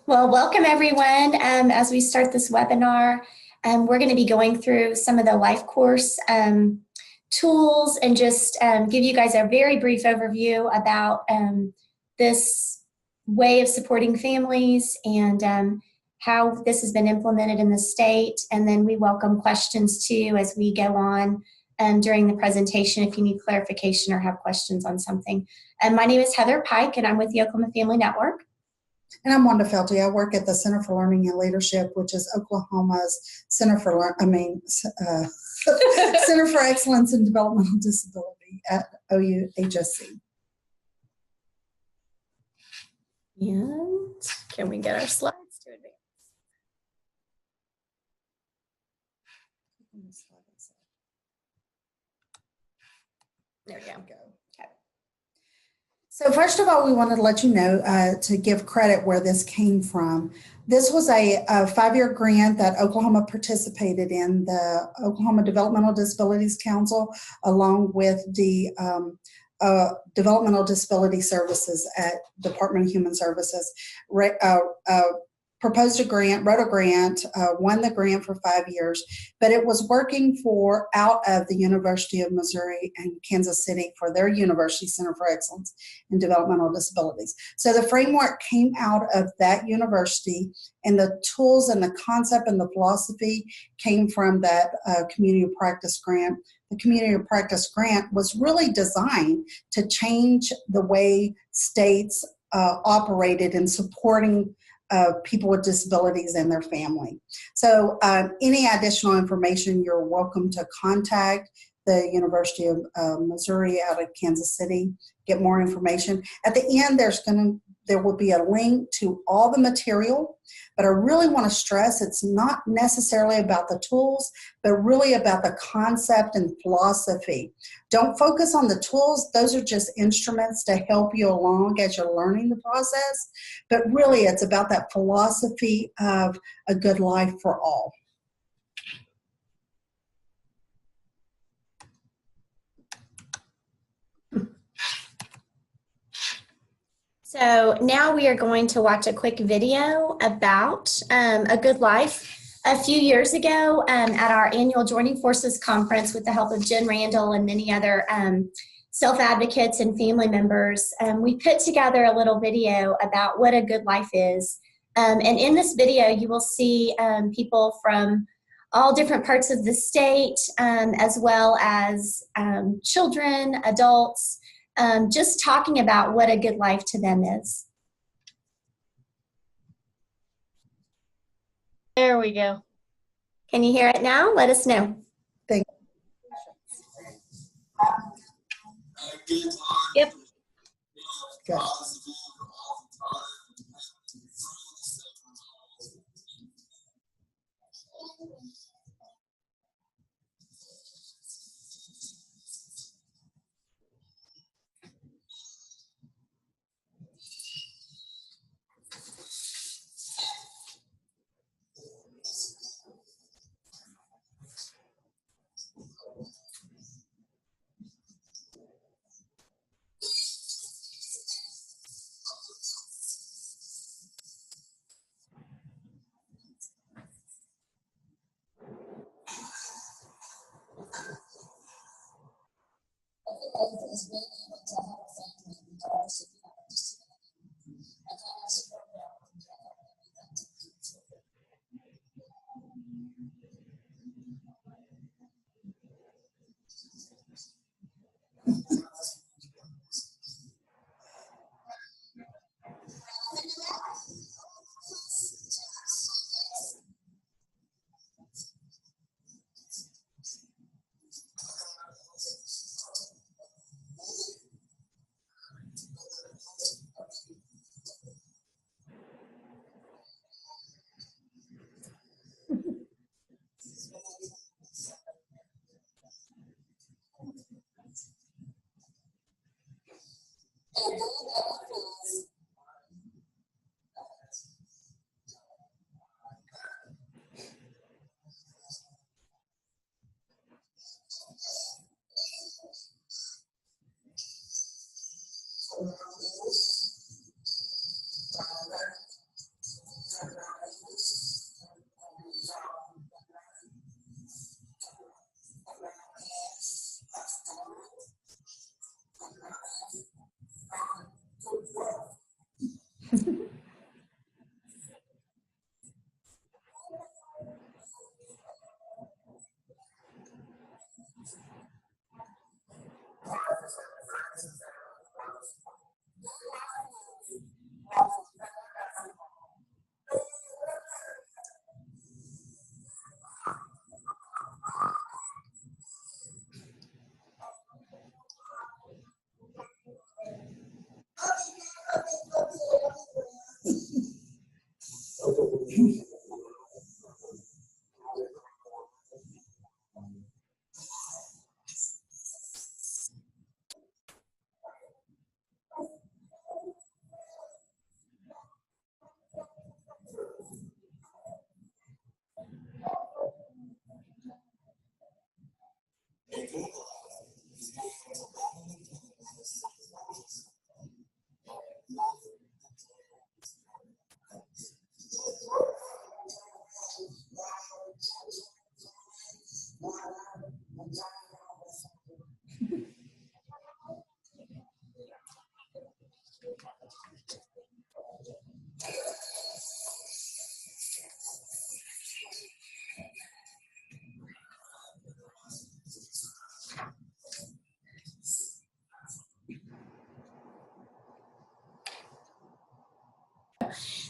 Well, welcome everyone. As we start this webinar, we're going to be going through some of the LIfeCourse tools and just give you guys a very brief overview about this way of supporting families and how this has been implemented in the state. And then we welcome questions too as we go on during the presentation if you need clarification or have questions on something. My name is Heather Pike and I'm with the Oklahoma Family Network. And I'm Wanda Felty. I work at the Center for Learning and Leadership, which is Oklahoma's Center for Center for Excellence in Developmental Disability at OU HSC. And can we get our slides to advance? There we go. Okay. So first of all, we wanted to let you know to give credit where this came from. This was a 5-year grant that Oklahoma participated in, the Oklahoma Developmental Disabilities Council, along with the Developmental Disability Services at Department of Human Services. Proposed a grant, wrote a grant, won the grant for 5 years, but it was working for out of the University of Missouri and Kansas City for their University Center for Excellence in Developmental Disabilities. So the framework came out of that university, and the tools and the concept and the philosophy came from that community of practice grant. The community of practice grant was really designed to change the way states operated in supporting people with disabilities and their family. So any additional information, you're welcome to contact the University of Missouri out of Kansas City, get more information. At the end, there will be a link to all the material, but I really want to stress it's not necessarily about the tools, but really about the concept and philosophy. Don't focus on the tools. Those are just instruments to help you along as you're learning the process, but really it's about that philosophy of a good life for all. So now we are going to watch a quick video about A Good Life. A few years ago at our annual Joining Forces conference with the help of Jen Randall and many other self-advocates and family members, we put together a little video about what a good life is. And in this video you will see people from all different parts of the state as well as children, adults, just talking about what a good life to them is. There we go. Can you hear it now? Let us know. Thank you. Yep. Okay.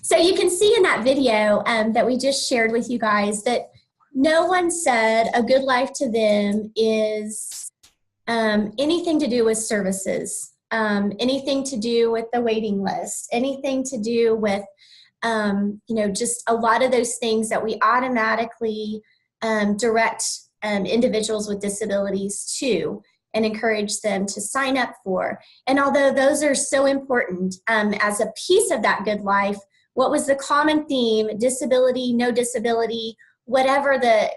So you can see in that video that we just shared with you guys that no one said a good life to them is anything to do with services, anything to do with the waiting list, anything to do with, just a lot of those things that we automatically direct individuals with disabilities to and encourage them to sign up for. And although those are so important as a piece of that good life, what was the common theme? Disability, no disability, whatever the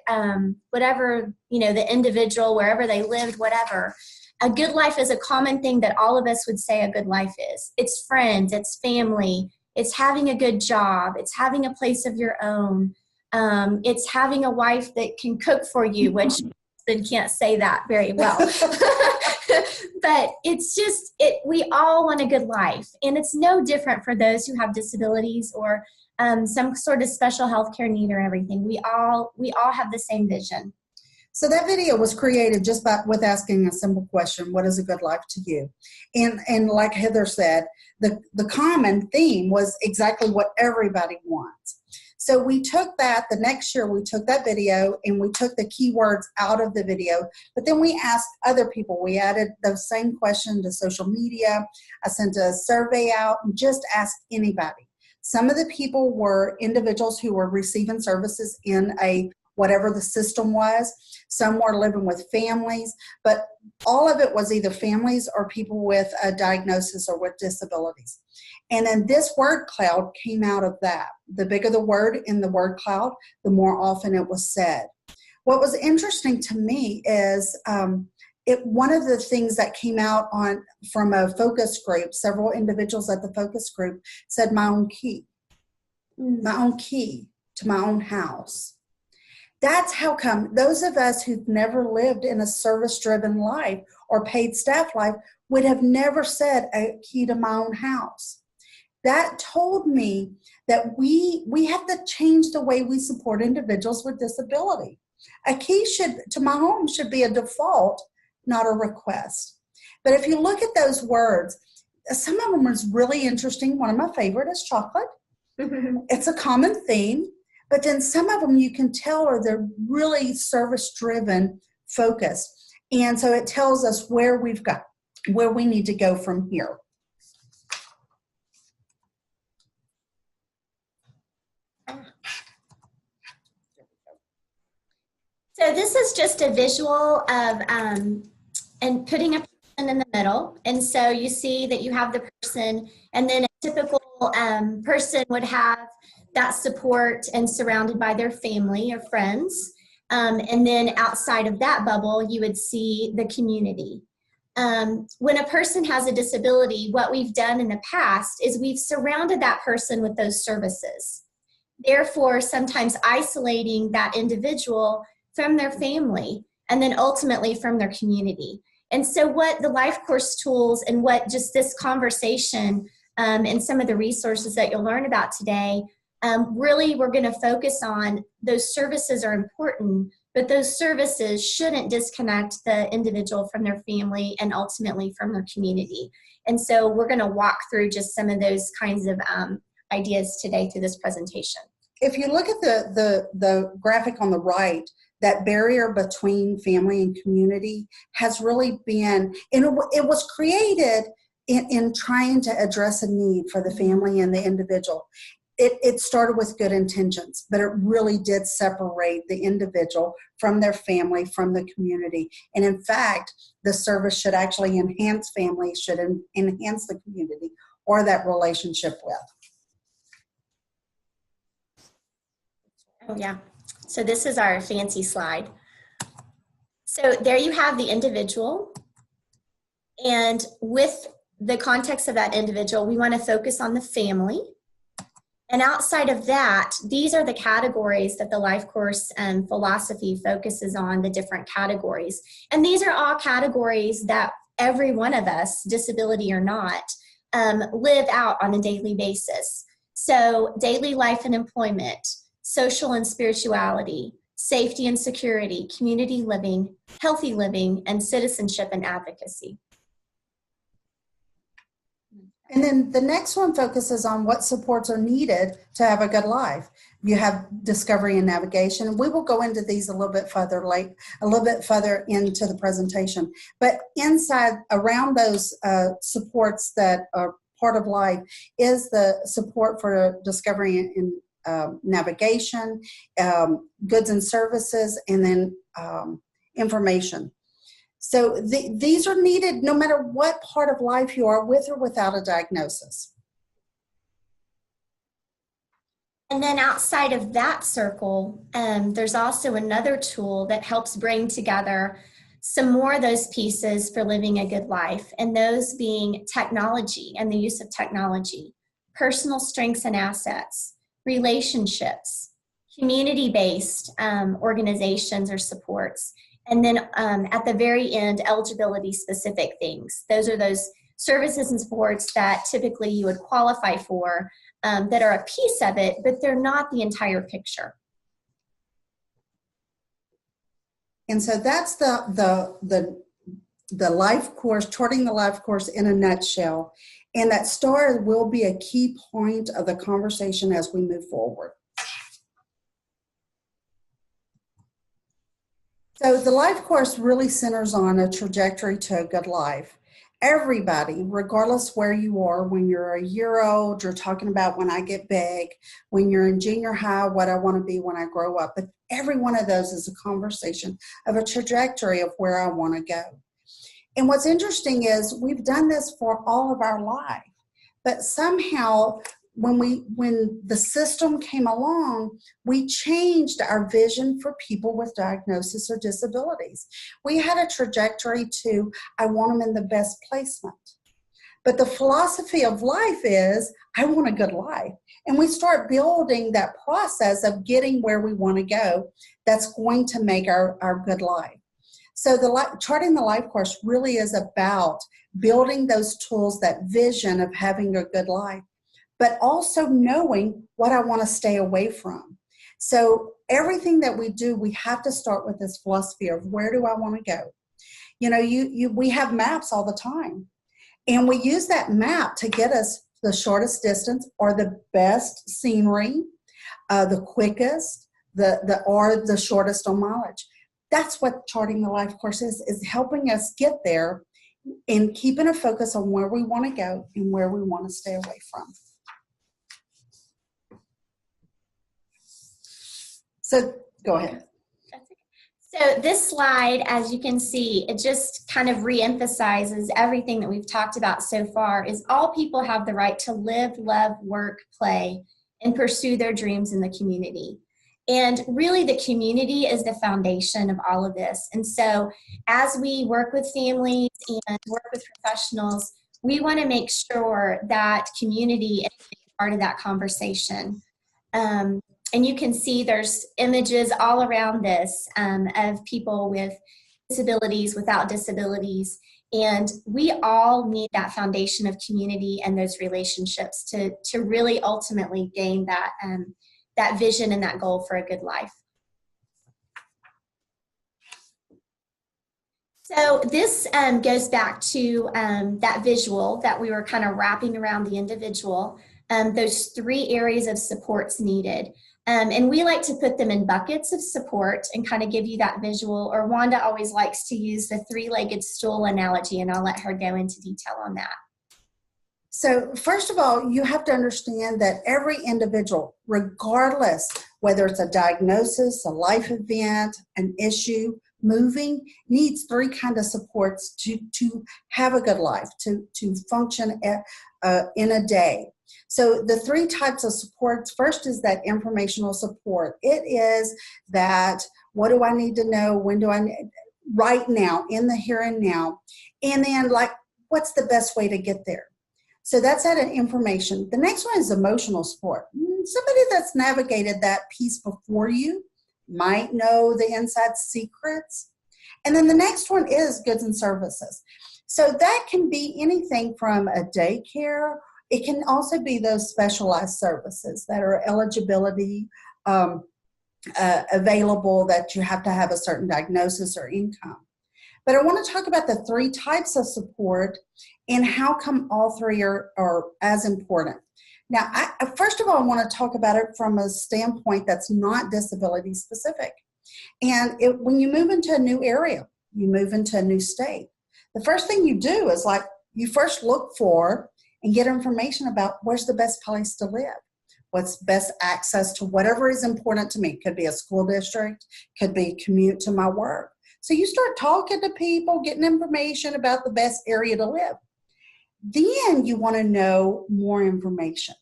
the individual, wherever they lived, whatever. A good life is a common thing that all of us would say a good life is. It's friends, it's family, it's having a good job, it's having a place of your own, it's having a wife that can cook for you, which husband can't say that very well. But it's just, we all want a good life. And it's no different for those who have disabilities or some sort of special health care need or everything. We all have the same vision. So that video was created just with asking a simple question: what is a good life to you? And like Heather said, the common theme was exactly what everybody wants. So we took that, the next year we took that video and we took the keywords out of the video, but then we asked other people. We added the same question to social media. I sent a survey out and just asked anybody. Some of the people were individuals who were receiving services in whatever the system was. Some were living with families, but all of it was either families or people with a diagnosis or with disabilities. And then this word cloud came out of that. The bigger the word in the word cloud, the more often it was said. What was interesting to me is one of the things that came out from a focus group, several individuals at the focus group said, my own key to my own house. That's how come those of us who've never lived in a service-driven life or paid staff life would have never said a key to my own house. That told me that we have to change the way we support individuals with disability. A key to my home should be a default, not a request. But if you look at those words, some of them is really interesting. One of my favorite is chocolate. It's a common theme. But then some of them you can tell they're really service-driven, focused. And so it tells us where we need to go from here. So this is just a visual of and putting a person in the middle. And so you see that you have the person, and then a typical person would have that support and surrounded by their family or friends. And then outside of that bubble, you would see the community. When a person has a disability, what we've done in the past is we've surrounded that person with those services. Therefore, sometimes isolating that individual from their family and then ultimately from their community. And so what the LIfeCourse tools and what just this conversation and some of the resources that you'll learn about today, really we're going to focus on those services are important, but those services shouldn't disconnect the individual from their family and ultimately from their community. And so we're going to walk through just some of those kinds of ideas today through this presentation. If you look at the graphic on the right, that barrier between family and community has really been, and it was created in trying to address a need for the family and the individual. it started with good intentions, but it really did separate the individual from their family, from the community. And in fact, the service should actually enhance families, should enhance the community or that relationship with. Oh, yeah. So this is our fancy slide. So there you have the individual. And with the context of that individual, we want to focus on the family. And outside of that, these are the categories that the LIfeCourse philosophy focuses on, the different categories. And these are all categories that every one of us, disability or not, live out on a daily basis. So daily life and employment, social and spirituality, safety and security, community living, healthy living, and citizenship and advocacy. And then the next one focuses on what supports are needed to have a good life. You have discovery and navigation. We will go into these a little bit further into the presentation. But inside, around those supports that are part of life is the support for discovery and navigation, goods and services, and then information. So these are needed no matter what part of life you are, with or without a diagnosis. And then outside of that circle, there's also another tool that helps bring together some more of those pieces for living a good life, and those being technology and the use of technology, personal strengths and assets, relationships, community-based organizations or supports, and then at the very end, eligibility-specific things. Those are those services and supports that typically you would qualify for that are a piece of it, but they're not the entire picture. And so that's the LIfeCourse, charting the LIfeCourse in a nutshell. And that star will be a key point of the conversation as we move forward. So the LIfeCourse really centers on a trajectory to a good life. Everybody, regardless where you are, when you're a year old, you're talking about when I get big, when you're in junior high, what I want to be when I grow up. But every one of those is a conversation of a trajectory of where I want to go. And what's interesting is we've done this for all of our life, but somehow when the system came along, we changed our vision for people with diagnosis or disabilities. We had a trajectory to, I want them in the best placement. But the philosophy of life is, I want a good life. And we start building that process of getting where we want to go that's going to make our good life. So charting the LIfeCourse really is about building those tools, that vision of having a good life, but also knowing what I want to stay away from. So everything that we do, we have to start with this philosophy of where do I want to go? You know, we have maps all the time, and we use that map to get us the shortest distance or the best scenery, the quickest, or the shortest on mileage. That's what charting the LIfeCourse is helping us get there and keeping a focus on where we want to go and where we want to stay away from. So go ahead. So this slide, as you can see, it just kind of reemphasizes everything that we've talked about so far, is all people have the right to live, love, work, play, and pursue their dreams in the community. And really the community is the foundation of all of this. And so as we work with families and work with professionals, we want to make sure that community is part of that conversation. And you can see there's images all around this of people with disabilities, without disabilities. And we all need that foundation of community and those relationships to really ultimately gain that, that vision and that goal for a good life. So this goes back to that visual that we were kind of wrapping around the individual, those 3 areas of supports needed. And we like to put them in buckets of support and kind of give you that visual, or Wanda always likes to use the 3-legged stool analogy, and I'll let her go into detail on that. So first of all, you have to understand that every individual, regardless whether it's a diagnosis, a life event, an issue, moving, needs three kinds of supports to have a good life, to function in a day. So the three types of supports, first is that informational support. It is that, what do I need to know? When do I need? Right now, in the here and now. And then, like, what's the best way to get there? So that's that information. The next one is emotional support. Somebody that's navigated that piece before you might know the inside secrets. And then the next one is goods and services. So that can be anything from a daycare. It can also be those specialized services that are eligibility available, that you have to have a certain diagnosis or income. But I want to talk about the three types of support and how come all three are as important. Now, first of all, I want to talk about it from a standpoint that's not disability specific. And when you move into a new area, you move into a new state, the first thing you do is, like, you first look for and get information about where's the best place to live. What's best access to whatever is important to me. Could be a school district, could be commute to my work. So you start talking to people, getting information about the best area to live. Then you want to know more information.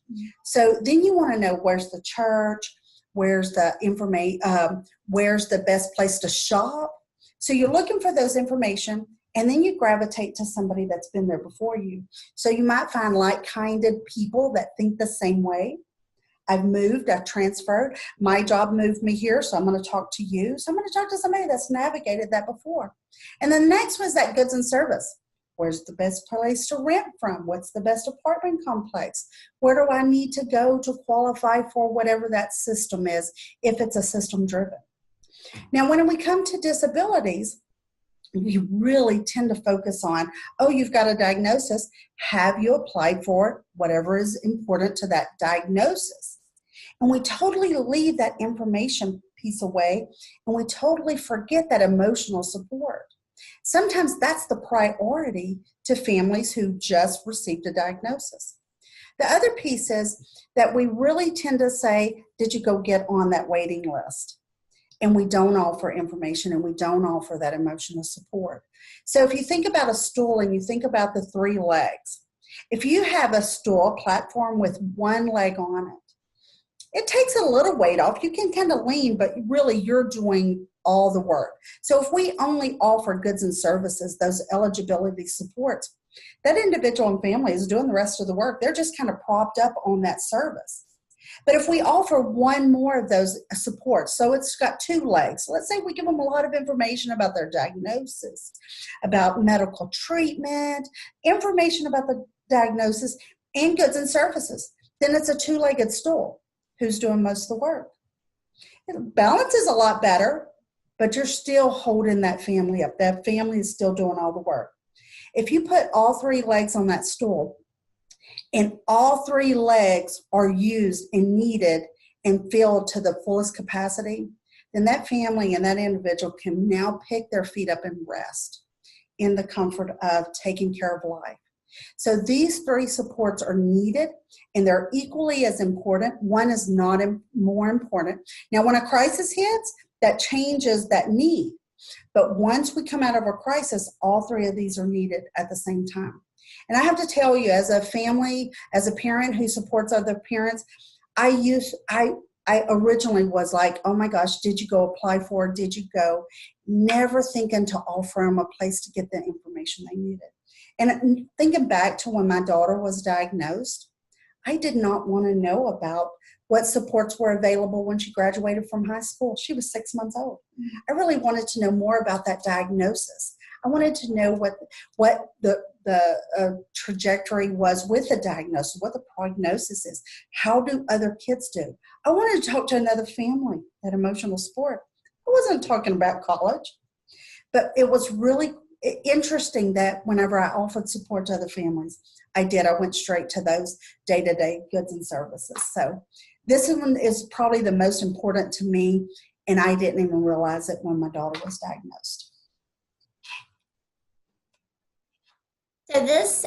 So then you want to know where's the church, where's the where's the best place to shop. So you're looking for those information, and then you gravitate to somebody that's been there before you. So you might find like-minded people that think the same way. I've moved, I've transferred. My job moved me here, so I'm going to talk to you. So I'm going to talk to somebody that's navigated that before. And then the next was that goods and service. Where's the best place to rent from? What's the best apartment complex? Where do I need to go to qualify for whatever that system is, if it's a system driven? Now, when we come to disabilities, we really tend to focus on, oh, you've got a diagnosis. Have you applied for whatever is important to that diagnosis? And we totally leave that information piece away, and we totally forget that emotional support. Sometimes that's the priority to families who just received a diagnosis. The other piece is that we really tend to say, did you go get on that waiting list? And we don't offer information, and we don't offer that emotional support. So if you think about a stool and you think about the three legs, if you have a stool platform with one leg on it, it takes a little weight off. You can kind of lean, but really you're doing all the work. So if we only offer goods and services, those eligibility supports, that individual and family is doing the rest of the work. They're just kind of propped up on that service. But if we offer one more of those supports, so it's got two legs, let's say we give them a lot of information about their diagnosis, about medical treatment, information about the diagnosis, and goods and services, then it's a two-legged stool. Who's doing most of the work? Balance is a lot better, but you're still holding that family up. That family is still doing all the work. If you put all three legs on that stool, and all three legs are used and needed and filled to the fullest capacity, then that family and that individual can now pick their feet up and rest in the comfort of taking care of life. So these three supports are needed, and they're equally as important. One is not more important. Now, when a crisis hits, that changes that need. But once we come out of a crisis, all three of these are needed at the same time. And I have to tell you, as a family, as a parent who supports other parents, I originally was like, oh my gosh, did you go apply for it? Did you go? Never thinking to offer them a place to get the information they needed. And thinking back to when my daughter was diagnosed, I did not want to know about what supports were available when she graduated from high school. She was 6 months old. I really wanted to know more about that diagnosis. I wanted to know what the trajectory was with the diagnosis, what the prognosis is. How do other kids do? I wanted to talk to another family, that emotional support. I wasn't talking about college, but it was really interesting that whenever I offered support to other families, I went straight to those day-to-day goods and services. So this one is probably the most important to me, and I didn't even realize it when my daughter was diagnosed. So this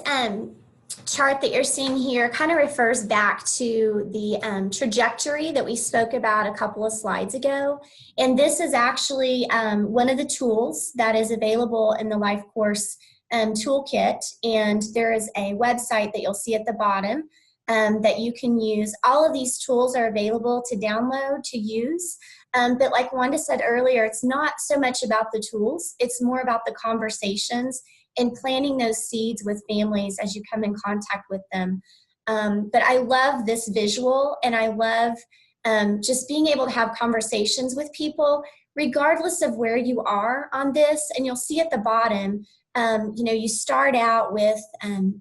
chart that you're seeing here kind of refers back to the trajectory that we spoke about a couple of slides ago. And this is actually one of the tools that is available in the LIfeCourse toolkit. And there is a website that you'll see at the bottom that you can use. All of these tools are available to download, to use. But like Wanda said earlier, it's not so much about the tools, it's more about the conversations and planting those seeds with families as you come in contact with them. But I love this visual, and I love just being able to have conversations with people regardless of where you are on this. And you'll see at the bottom, you start out with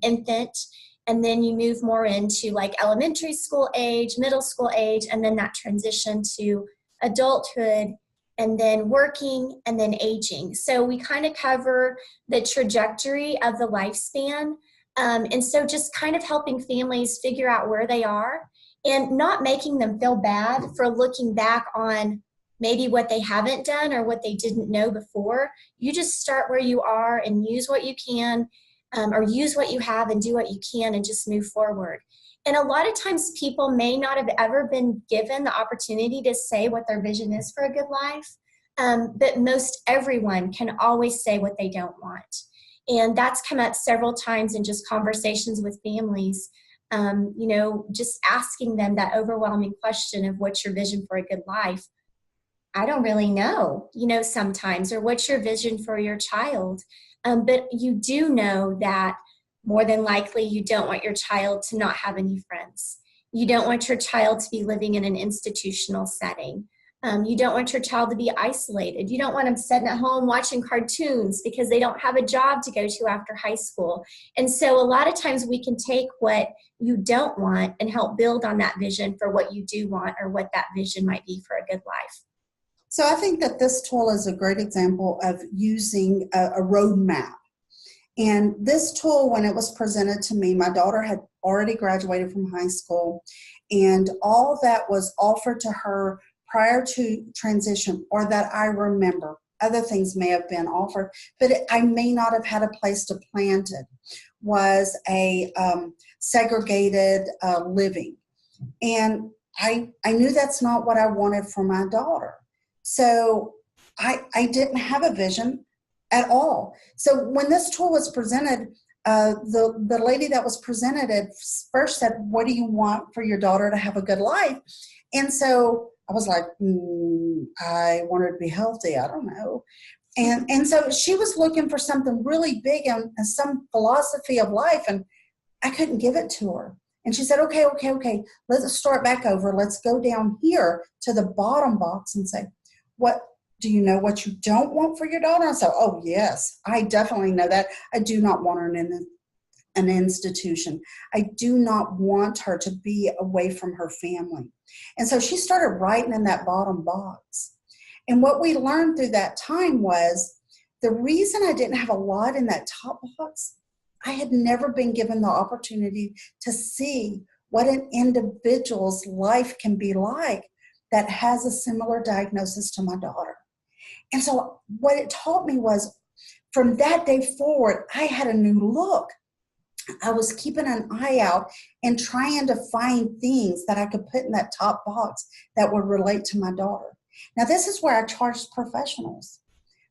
infant, and then you move more into like elementary school age, middle school age, and then that transition to adulthood, and then working, and then aging. So we kind of cover the trajectory of the lifespan. And so just kind of helping families figure out where they are and not making them feel bad for looking back on maybe what they haven't done or what they didn't know before. You just start where you are and use what you can, or use what you have and do what you can and just move forward. And a lot of times people may not have ever been given the opportunity to say what their vision is for a good life, but most everyone can always say what they don't want. And that's come up several times in just conversations with families, just asking them that overwhelming question of what's your vision for a good life? I don't really know, sometimes, or what's your vision for your child? But you do know that more than likely, you don't want your child to not have any friends. You don't want your child to be living in an institutional setting. You don't want your child to be isolated. You don't want them sitting at home watching cartoons because they don't have a job to go to after high school. And so a lot of times we can take what you don't want and help build on that vision for what you do want, or what that vision might be for a good life. So I think that this tool is a great example of using a roadmap. And this tool, when it was presented to me, my daughter had already graduated from high school, and all that was offered to her prior to transition, or that I remember. Other things may have been offered, but I may not have had a place to plant it, was a segregated living. And I knew that's not what I wanted for my daughter. So I didn't have a vision at all. So when this tool was presented, the lady that was presented it first said, what do you want for your daughter to have a good life? And so I was like, I want her to be healthy. I don't know. And so she was looking for something really big and some philosophy of life, and I couldn't give it to her. And she said, okay, let's start back over. Let's go down here to the bottom box and say, what do you know what you don't want for your daughter? I said, oh, yes, I definitely know that. I do not want her in an institution. I do not want her to be away from her family. And so she started writing in that bottom box. And what we learned through that time was the reason I didn't have a lot in that top box, I had never been given the opportunity to see what an individual's life can be like that has a similar diagnosis to my daughter. And so what it taught me was, from that day forward, I had a new look. I was keeping an eye out and trying to find things that I could put in that top box that would relate to my daughter. Now, this is where I charge professionals.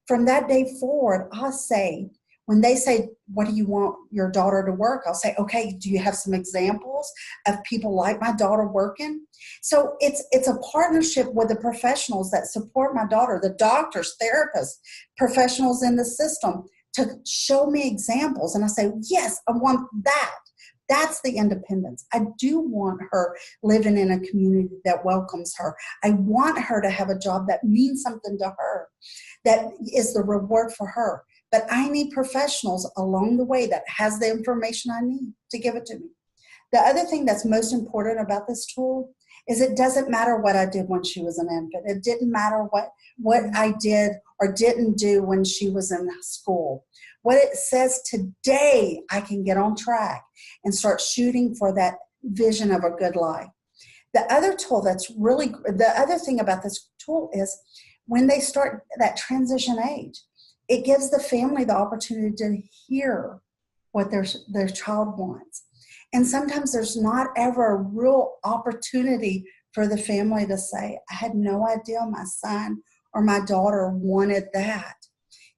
From that day forward, I'll say, when they say, what do you want your daughter to work? I'll say, okay, do you have some examples of people like my daughter working? So it's a partnership with the professionals that support my daughter, the doctors, therapists, professionals in the system, to show me examples. And I say, yes, I want that. That's the independence. I do want her living in a community that welcomes her. I want her to have a job that means something to her, that is the reward for her. But I need professionals along the way that has the information I need to give it to me. The other thing that's most important about this tool is it doesn't matter what I did when she was an infant. It didn't matter what I did or didn't do when she was in school. What it says today, I can get on track and start shooting for that vision of a good life. The other thing about this tool is when they start that transition age, it gives the family the opportunity to hear what their child wants. And sometimes there's not ever a real opportunity for the family to say, I had no idea my son or my daughter wanted that.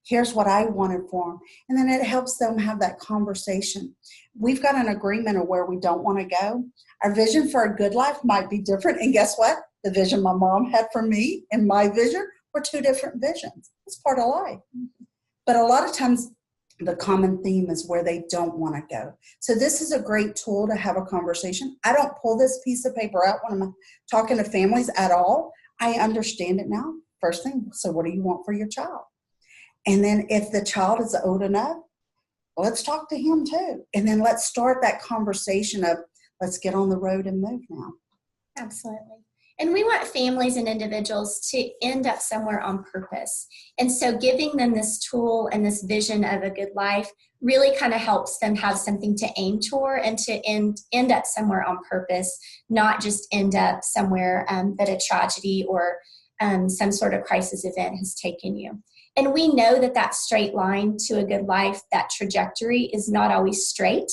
Here's what I wanted for them. And then it helps them have that conversation. We've got an agreement of where we don't want to go. Our vision for a good life might be different. And guess what? The vision my mom had for me and my vision were two different visions. It's part of life. But a lot of times the common theme is where they don't want to go. So this is a great tool to have a conversation. I don't pull this piece of paper out when I'm talking to families at all. I understand it now. First thing, so what do you want for your child? And then if the child is old enough, let's talk to him too. And then let's start that conversation of, let's get on the road and move now. Absolutely. And we want families and individuals to end up somewhere on purpose. And so giving them this tool and this vision of a good life really kind of helps them have something to aim toward and to end up somewhere on purpose, not just end up somewhere that a tragedy or some sort of crisis event has taken you. And we know that that straight line to a good life, that trajectory is not always straight.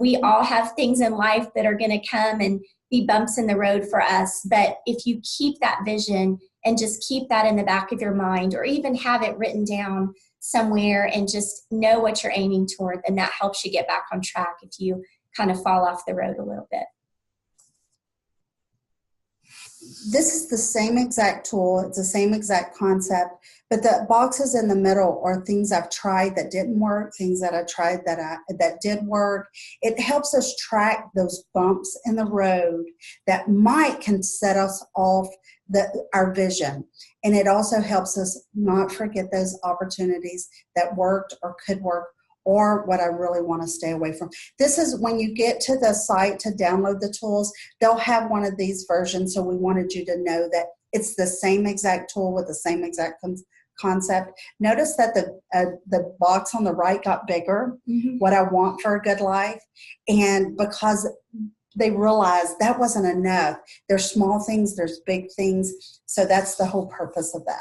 We all have things in life that are going to come and be bumps in the road for us. But if you keep that vision and just keep that in the back of your mind, or even have it written down somewhere and just know what you're aiming toward, then that helps you get back on track if you kind of fall off the road a little bit. This is the same exact tool. It's the same exact concept, but the boxes in the middle are things I've tried that didn't work, things that I tried that did work. It helps us track those bumps in the road that can set us off our vision. And it also helps us not forget those opportunities that worked or could work, or what I really want to stay away from. This is when you get to the site to download the tools, they'll have one of these versions. So we wanted you to know that it's the same exact tool with the same exact concept. Notice that the box on the right got bigger, what I want for a good life. And because they realized that wasn't enough. There's small things, there's big things. So that's the whole purpose of that.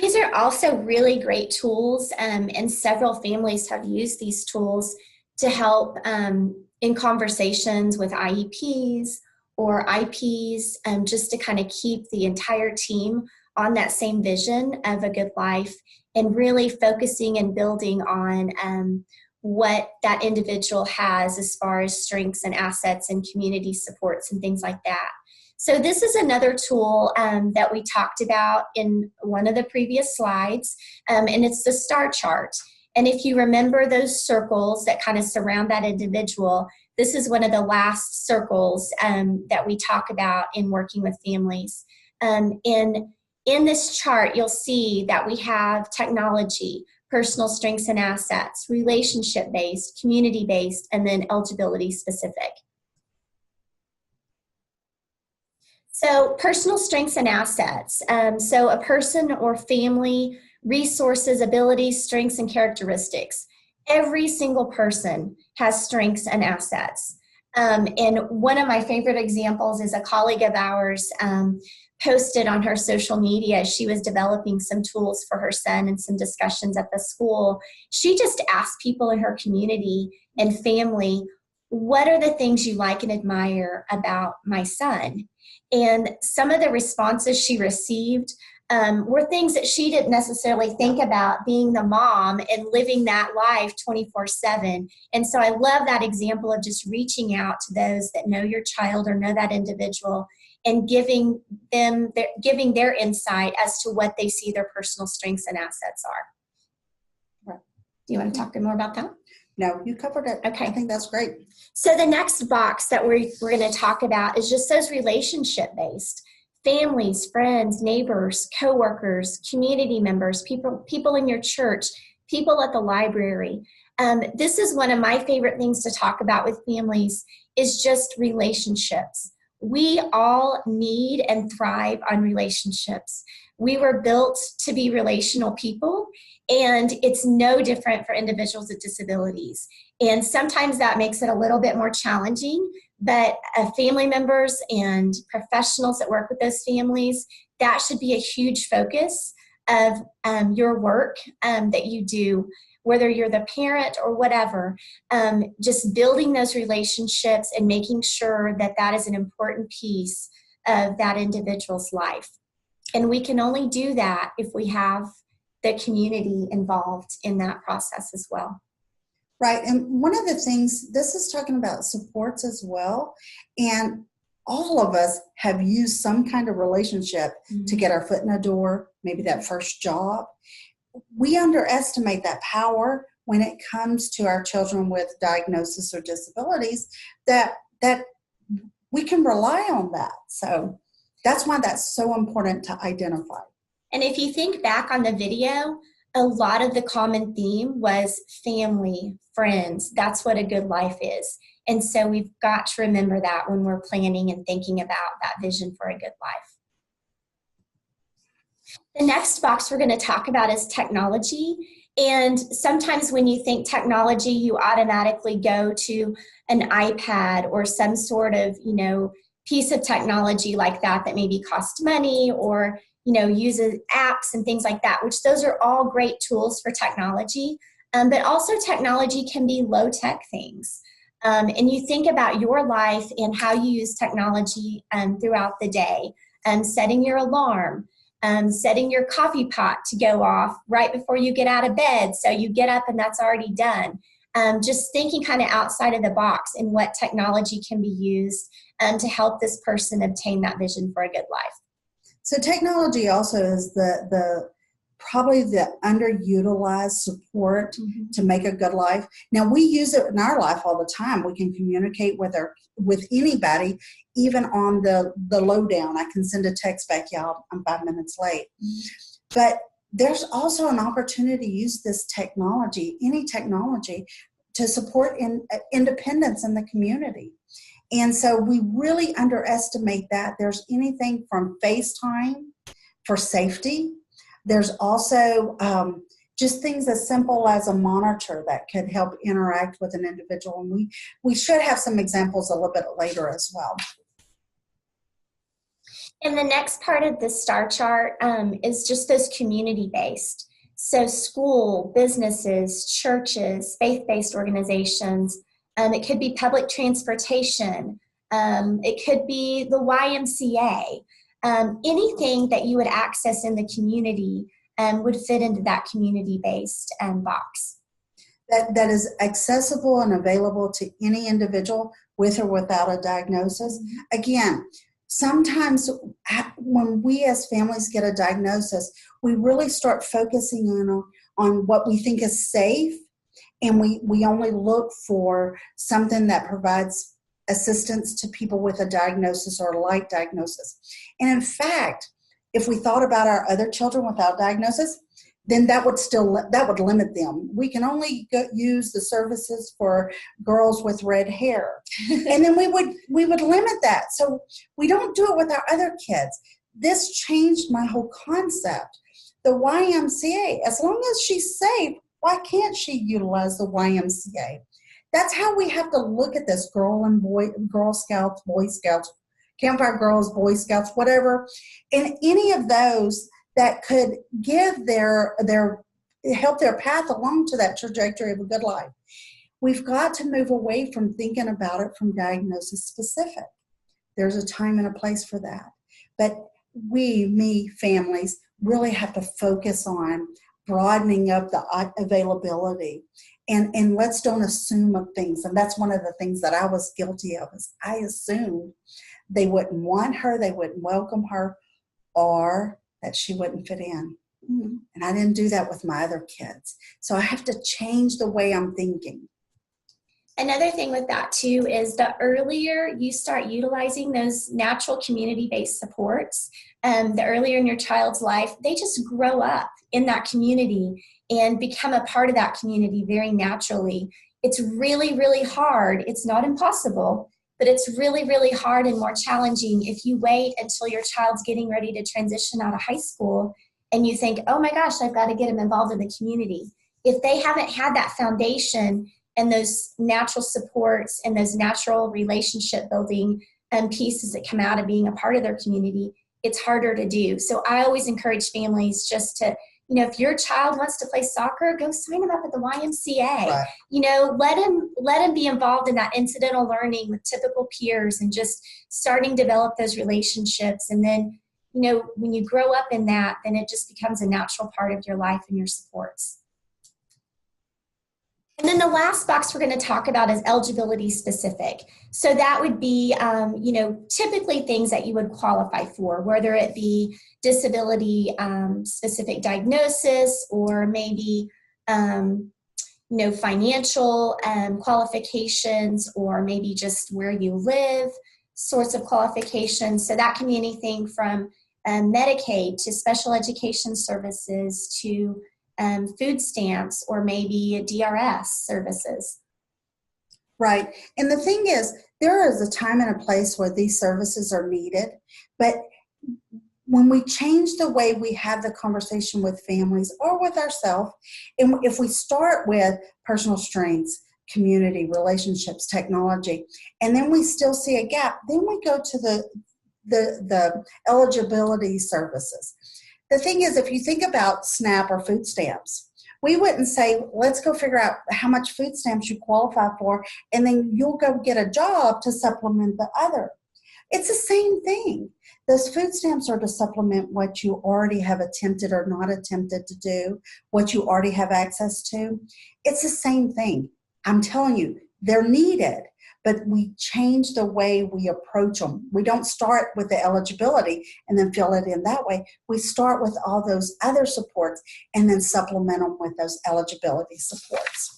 These are also really great tools, and several families have used these tools to help in conversations with IEPs or IPs, just to kind of keep the entire team on that same vision of a good life, and really focusing and building on what that individual has as far as strengths and assets and community supports and things like that. So this is another tool that we talked about in one of the previous slides, and it's the star chart. And if you remember those circles that kind of surround that individual, this is one of the last circles that we talk about in working with families. In this chart, you'll see that we have technology, personal strengths and assets, relationship-based, community-based, and then eligibility-specific. So personal strengths and assets. So a person or family, resources, abilities, strengths, and characteristics. Every single person has strengths and assets. And one of my favorite examples is a colleague of ours posted on her social media. She was developing some tools for her son and some discussions at the school. She just asked people in her community and family, what are the things you like and admire about my son? And some of the responses she received were things that she didn't necessarily think about, being the mom and living that life 24/7. And so I love that example of just reaching out to those that know your child or know that individual and giving their insight as to what they see their personal strengths and assets are. Right. Do you want to talk more about that? No, you covered it. Okay. I think that's great. So the next box that we're going to talk about is just those relationship-based. Families, friends, neighbors, coworkers, community members, people in your church, people at the library. This is one of my favorite things to talk about with families, is just relationships. We all need and thrive on relationships. We were built to be relational people, and it's no different for individuals with disabilities. And sometimes that makes it a little bit more challenging, but family members and professionals that work with those families, that should be a huge focus of your work that you do whether you're the parent or whatever, just building those relationships and making sure that that is an important piece of that individual's life. And we can only do that if we have the community involved in that process as well. Right. And one of the things, this is talking about supports as well. And all of us have used some kind of relationship to get our foot in the door, maybe that first job. We underestimate that power when it comes to our children with diagnosis or disabilities, that we can rely on that. So that's why that's so important to identify. And if you think back on the video, a lot of the common theme was family, friends. That's what a good life is. And so we've got to remember that when we're planning and thinking about that vision for a good life. The next box we're going to talk about is technology. And sometimes when you think technology, you automatically go to an iPad or some sort of, piece of technology like that maybe costs money or, uses apps and things like that, which those are all great tools for technology. But also technology can be low-tech things. And you think about your life and how you use technology throughout the day, setting your alarm, setting your coffee pot to go off right before you get out of bed, so you get up and that's already done. Just thinking kind of outside of the box and what technology can be used to help this person obtain that vision for a good life. So technology also is probably the underutilized support to make a good life. Now, we use it in our life all the time. We can communicate with anybody, even on the lowdown. I can send a text back, y'all, I'm 5 minutes late. But there's also an opportunity to use this technology, any technology, to support independence in the community. And so we really underestimate that. There's anything from FaceTime for safety. There's also just things as simple as a monitor that could help interact with an individual. And we should have some examples a little bit later as well. And the next part of the star chart is just those community-based. So school, businesses, churches, faith-based organizations. It could be public transportation. It could be the YMCA. Anything that you would access in the community would fit into that community-based box. That is accessible and available to any individual with or without a diagnosis. Again, sometimes when we as families get a diagnosis, we really start focusing on what we think is safe, and we only look for something that provides assistance to people with a diagnosis or a light diagnosis. And in fact, if we thought about our other children without diagnosis, then that would limit them. We can only use the services for girls with red hair. And then we would limit that. So we don't do it with our other kids. This changed my whole concept. The YMCA, as long as she's safe, why can't she utilize the YMCA? That's how we have to look at this. Girl Scouts, Boy Scouts, Campfire Girls, Boy Scouts, whatever. And any of those that could give help their path along to that trajectory of a good life. We've got to move away from thinking about it from diagnosis specific. There's a time and a place for that. But families really have to focus on broadening up the availability. And let's don't assume of things. And that's one of the things that I was guilty of, is I assumed they wouldn't want her, they wouldn't welcome her, or that she wouldn't fit in. And I didn't do that with my other kids. So I have to change the way I'm thinking. Another thing with that too is the earlier you start utilizing those natural community-based supports, the earlier in your child's life, they just grow up in that community and become a part of that community very naturally. It's really, really hard. It's not impossible, but it's really, really hard and more challenging if you wait until your child's getting ready to transition out of high school and you think, oh my gosh, I've got to get them involved in the community. If they haven't had that foundation and those natural supports and those natural relationship building pieces that come out of being a part of their community, it's harder to do. So I always encourage families just to if your child wants to play soccer, go sign them up at the YMCA. Right. Let him be involved in that incidental learning with typical peers and just starting to develop those relationships. And then, when you grow up in that, then it just becomes a natural part of your life and your supports. And then the last box we're going to talk about is eligibility specific. So that would be, typically things that you would qualify for, whether it be disability specific diagnosis or maybe, financial qualifications, or maybe just where you live sorts of qualifications. So that can be anything from Medicaid to special education services to food stamps, or maybe DRS services. Right. And the thing is, there is a time and a place where these services are needed, but when we change the way we have the conversation with families or with ourselves, and if we start with personal strengths, community, relationships, technology, and then we still see a gap, then we go to the eligibility services. The thing is, if you think about SNAP or food stamps, we wouldn't say, let's go figure out how much food stamps you qualify for, and then you'll go get a job to supplement the other. It's the same thing. Those food stamps are to supplement what you already have attempted or not attempted to do, what you already have access to. It's the same thing. I'm telling you, they're needed, but we change the way we approach them. We don't start with the eligibility and then fill it in that way. We start with all those other supports and then supplement them with those eligibility supports.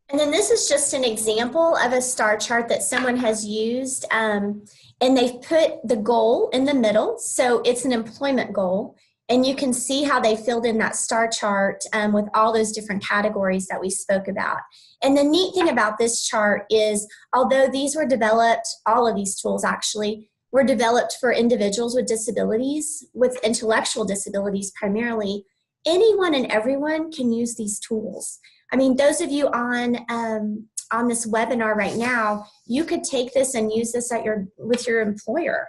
And then this is just an example of a star chart that someone has used, and they've put the goal in the middle. So it's an employment goal. And you can see how they filled in that star chart with all those different categories that we spoke about. And the neat thing about this chart is, although these were developed, all of these tools actually were developed for individuals with disabilities, with intellectual disabilities primarily, anyone and everyone can use these tools. I mean, those of you on this webinar right now, you could take this and use this with your employer.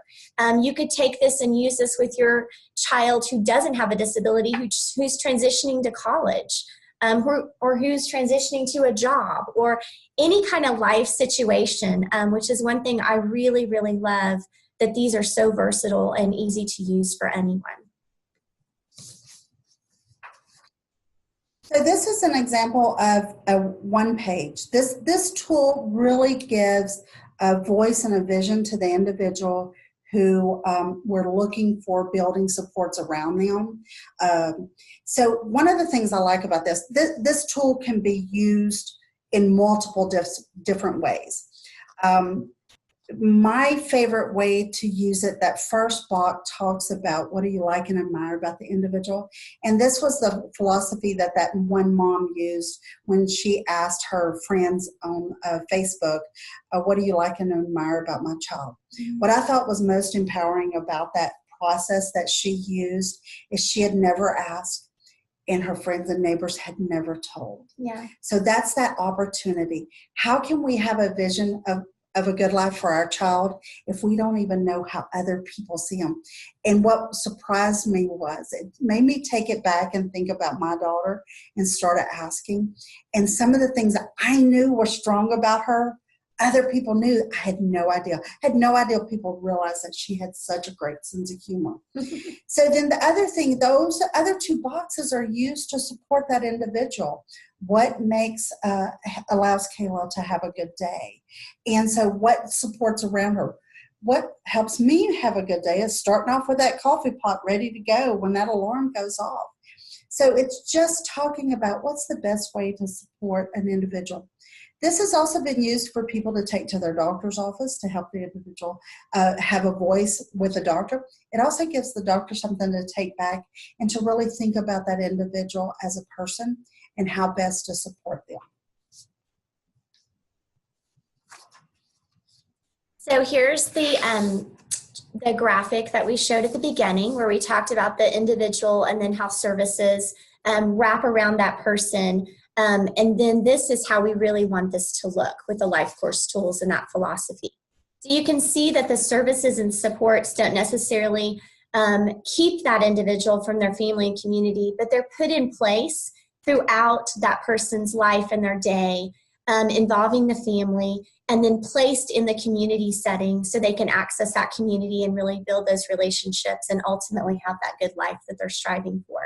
You could take this and use this with your child who doesn't have a disability, who's transitioning to college, or who's transitioning to a job, or any kind of life situation, which is one thing I really, really love, that these are so versatile and easy to use for anyone. So this is an example of a one page. This tool really gives a voice and a vision to the individual who we're looking for building supports around them. So one of the things I like about this tool can be used in multiple different ways. My favorite way to use it, that first box talks about what do you like and admire about the individual. And this was the philosophy that one mom used when she asked her friends on Facebook, what do you like and admire about my child? Mm-hmm. What I thought was most empowering about that process that she used is she had never asked, and her friends and neighbors had never told. Yeah. So that's that opportunity. How can we have a vision of a good life for our child if we don't even know how other people see them? And what surprised me was it made me take it back and think about my daughter and started asking. And some of the things that I knew were strong about her, other people knew. I had no idea. I had no idea people realized that she had such a great sense of humor. So then the other thing, those other two boxes are used to support that individual. What allows Kayla to have a good day? And so what supports around her? What helps me have a good day is starting off with that coffee pot ready to go when that alarm goes off. So it's just talking about what's the best way to support an individual. This has also been used for people to take to their doctor's office to help the individual have a voice with the doctor. It also gives the doctor something to take back and to really think about that individual as a person and how best to support them. So here's the graphic that we showed at the beginning, where we talked about the individual and then how services wrap around that person. And then this is how we really want this to look with the LIfeCourse tools and that philosophy. So you can see that the services and supports don't necessarily keep that individual from their family and community, but they're put in place throughout that person's life and their day, involving the family, and then placed in the community setting so they can access that community and really build those relationships and ultimately have that good life that they're striving for.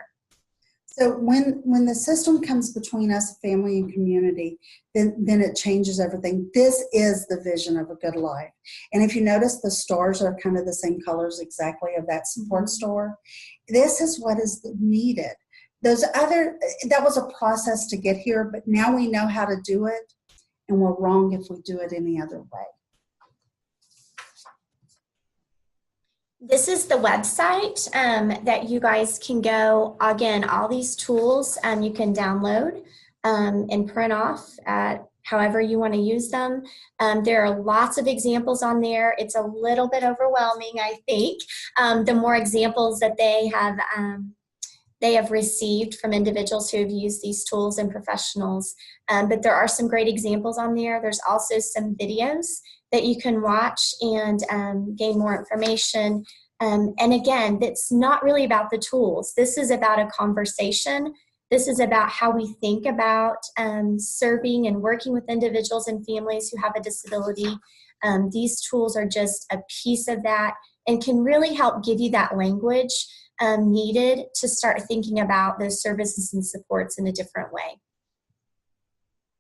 So when the system comes between us, family and community, then it changes everything. This is the vision of a good life. And if you notice, the stars are kind of the same colors exactly of that support star. This is what is needed. That was a process to get here, but now we know how to do it, and we're wrong if we do it any other way. This is the website that you guys can go. Again, all these tools you can download and print off at however you want to use them. There are lots of examples on there. It's a little bit overwhelming, I think, the more examples that they have received from individuals who have used these tools and professionals. But there are some great examples on there. There's also some videos that you can watch and gain more information. And again, it's not really about the tools. This is about a conversation. This is about how we think about serving and working with individuals and families who have a disability. These tools are just a piece of that and can really help give you that language needed to start thinking about those services and supports in a different way.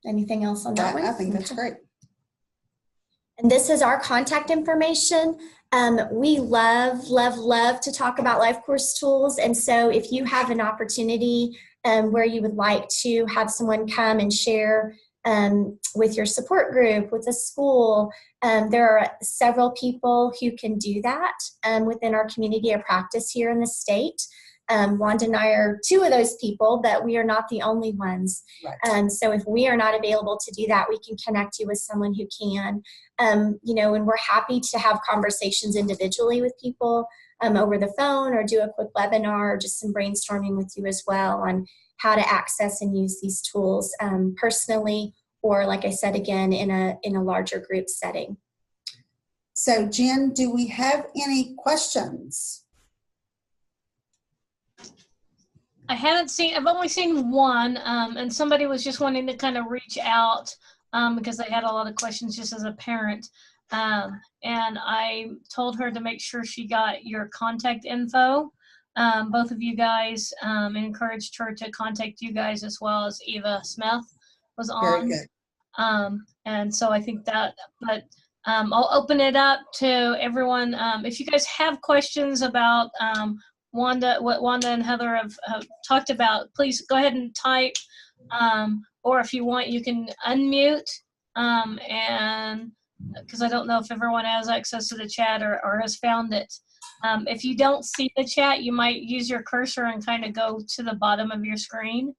Anything else on that one? I think that's great. And this is our contact information. We love, love, love to talk about LIfeCourse tools. And so if you have an opportunity where you would like to have someone come and share with your support group, with a school, there are several people who can do that within our community of practice here in the state. Wanda and I are two of those people, but we are not the only ones. Right. So if we are not available to do that, we can connect you with someone who can. And we're happy to have conversations individually with people over the phone, or do a quick webinar, or just some brainstorming with you as well on how to access and use these tools personally, or like I said, again, in a larger group setting. So Jen, do we have any questions? I've only seen one, and somebody was just wanting to kind of reach out because they had a lot of questions just as a parent. And I told her to make sure she got your contact info. Both of you guys, encouraged her to contact you guys, as well as Eva Smith was on. Very good. And so I think that, but I'll open it up to everyone. If you guys have questions about what Wanda and Heather have talked about, please go ahead and type, or if you want, you can unmute, and because I don't know if everyone has access to the chat or has found it. If you don't see the chat, you might use your cursor and kind of go to the bottom of your screen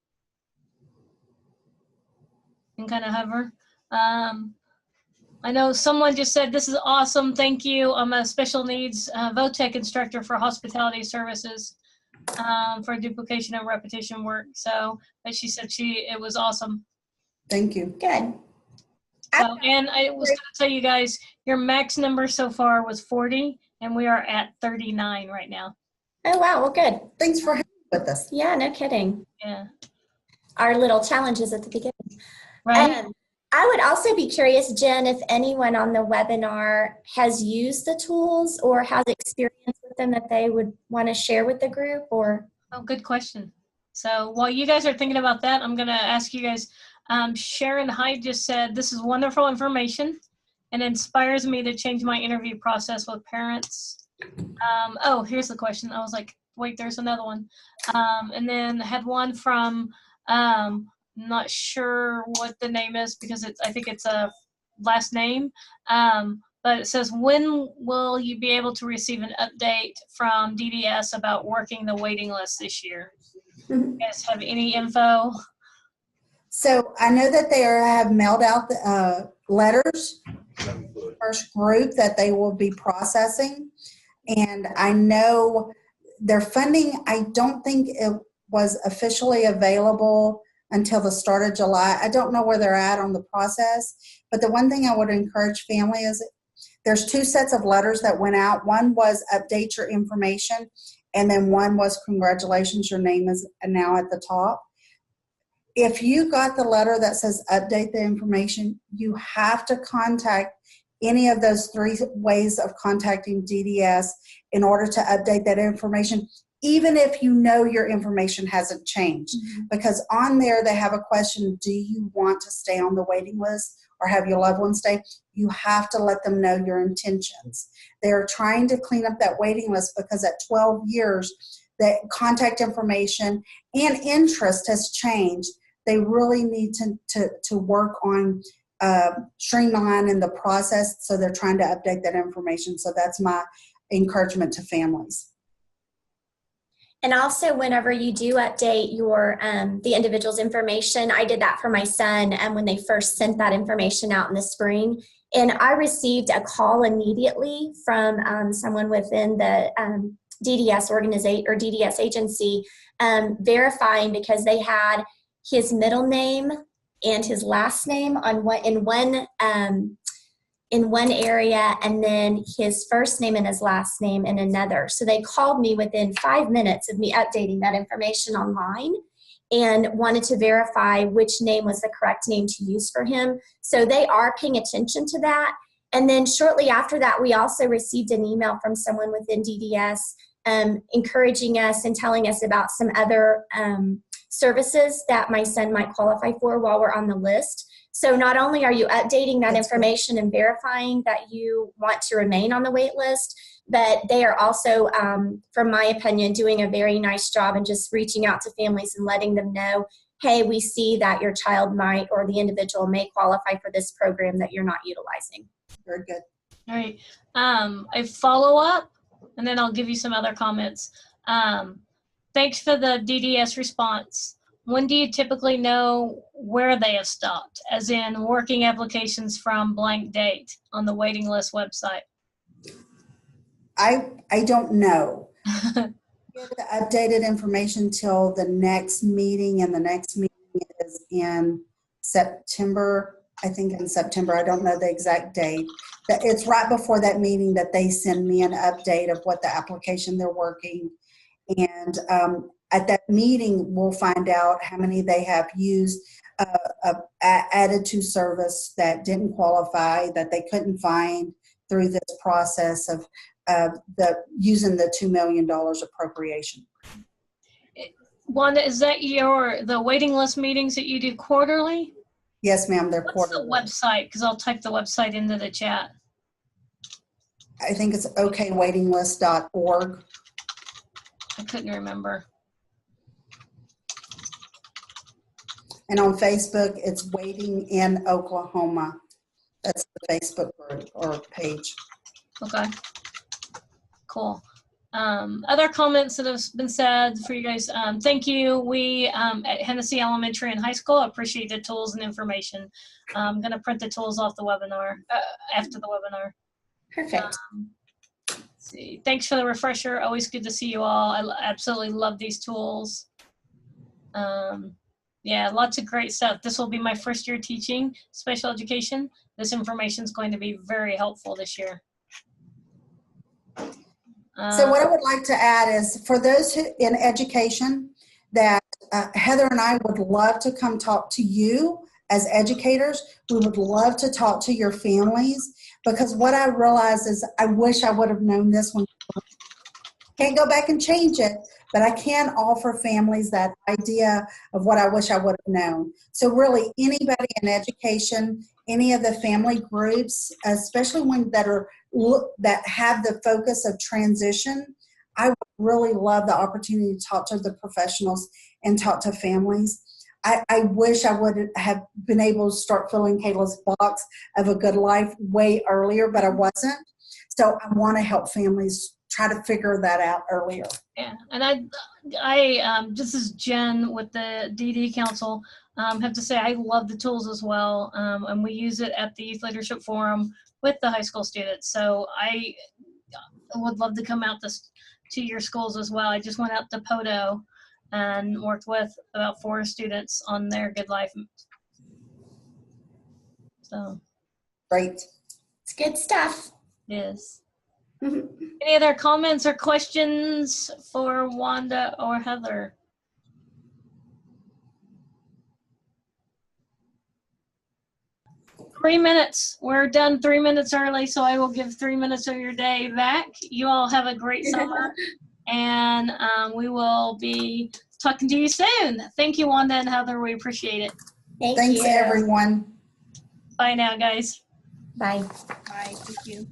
and kind of hover. I know someone just said, "This is awesome, thank you. I'm a special needs VOTEC instructor for hospitality services for duplication and repetition work." So, but she said it was awesome. Thank you. Good. So, and I was going to tell you guys, your max number so far was 40, and we are at 39 right now. Oh, wow. Well, good. Thanks for having with us. Yeah, no kidding. Yeah. Our little challenges at the beginning. Right. I would also be curious, Jen, if anyone on the webinar has used the tools or has experience with them that they would want to share with the group, or? Oh, good question. So while you guys are thinking about that, I'm going to ask you guys, Sharon Hyde just said, "This is wonderful information and inspires me to change my interview process with parents." Oh, here's the question. I was like, wait, there's another one. And then I had one from, not sure what the name is because I think it's a last name. But it says, "When will you be able to receive an update from DDS about working the waiting list this year?" You guys have any info? So I know that they have mailed out the letters, first group that they will be processing. And I know their funding, I don't think it was officially available until the start of July. I don't know where they're at on the process, but the one thing I would encourage family is there's 2 sets of letters that went out. One was update your information, and then one was congratulations, your name is now at the top. If you got the letter that says update the information, you have to contact any of those 3 ways of contacting DDS in order to update that information, even if you know your information hasn't changed. Because on there they have a question, do you want to stay on the waiting list or have your loved one stay? You have to let them know your intentions. They're trying to clean up that waiting list because at 12 years, that contact information and interest has changed. They really need to work on streamlining the process, so they're trying to update that information. So that's my encouragement to families. And also, whenever you do update your the individual's information, I did that for my son, and when they first sent that information out in the spring, and I received a call immediately from someone within the DDS organization or DDS agency verifying, because they had his middle name and his last name on in one area, and then his first name and his last name in another. So they called me within 5 minutes of me updating that information online and wanted to verify which name was the correct name to use for him. So they are paying attention to that. And then shortly after that, we also received an email from someone within DDS encouraging us and telling us about some other services that my son might qualify for while we're on the list. So not only are you updating that information and verifying that you want to remain on the wait list, but they are also, from my opinion, doing a very nice job and just reaching out to families and letting them know, hey, we see that your child might or the individual may qualify for this program that you're not utilizing. Very good. All right. A follow-up, and then I'll give you some other comments. Thanks for the DDS response. When do you typically know where they have stopped, as in working applications from blank date on the waiting list website? I don't know. Get the updated information till the next meeting, and the next meeting is in September. I think in September. I don't know the exact date. It's right before that meeting that they send me an update of what the application they're working. And at that meeting, we'll find out how many they have used, added to service that didn't qualify, that they couldn't find through this process of using the $2 million appropriation. Wanda, is that the waiting list meetings that you do quarterly? Yes, ma'am, they're What's quarterly. the website? Because I'll type the website into the chat. I think it's okwaitinglist.org. I couldn't remember. And on Facebook, it's Waiting in Oklahoma. That's the Facebook group or page. Okay. Cool. Other comments that have been said for you guys. Thank you. We at Hennessy Elementary and High School appreciate the tools and information. I'm going to print the tools off the webinar after the webinar. Perfect. Let's see. Thanks for the refresher. Always good to see you all. I absolutely love these tools. Yeah, lots of great stuff. This will be my first year teaching special education. This information is going to be very helpful this year. So what I would like to add is, for those who in education, that Heather and I would love to come talk to you as educators. We would love to talk to your families, because what I realize is I wish I would have known this one. Can't go back and change it, but I can offer families that idea of what I wish I would have known. So really, anybody in education, any of the family groups, especially ones that have the focus of transition, I would really love the opportunity to talk to the professionals and talk to families. I wish I would have been able to start filling Kayla's box of a good life way earlier, but I wasn't. So I want to help families try to figure that out earlier. Yeah, and I this is Jen with the DD Council. Have to say I love the tools as well, and we use it at the Youth Leadership Forum with the high school students. So I would love to come out to your schools as well. I just went out to Poto and worked with about 4 students on their Good Life. So Great. It's good stuff. Yes. Mhm. Any other comments or questions for Wanda or Heather? Three minutes. We're done 3 minutes early, so I will give 3 minutes of your day back. You all have a great summer, and we will be talking to you soon. Thank you, Wanda and Heather. We appreciate it. Thank Thanks, you. everyone. Bye now, guys. Bye. Bye. Thank you.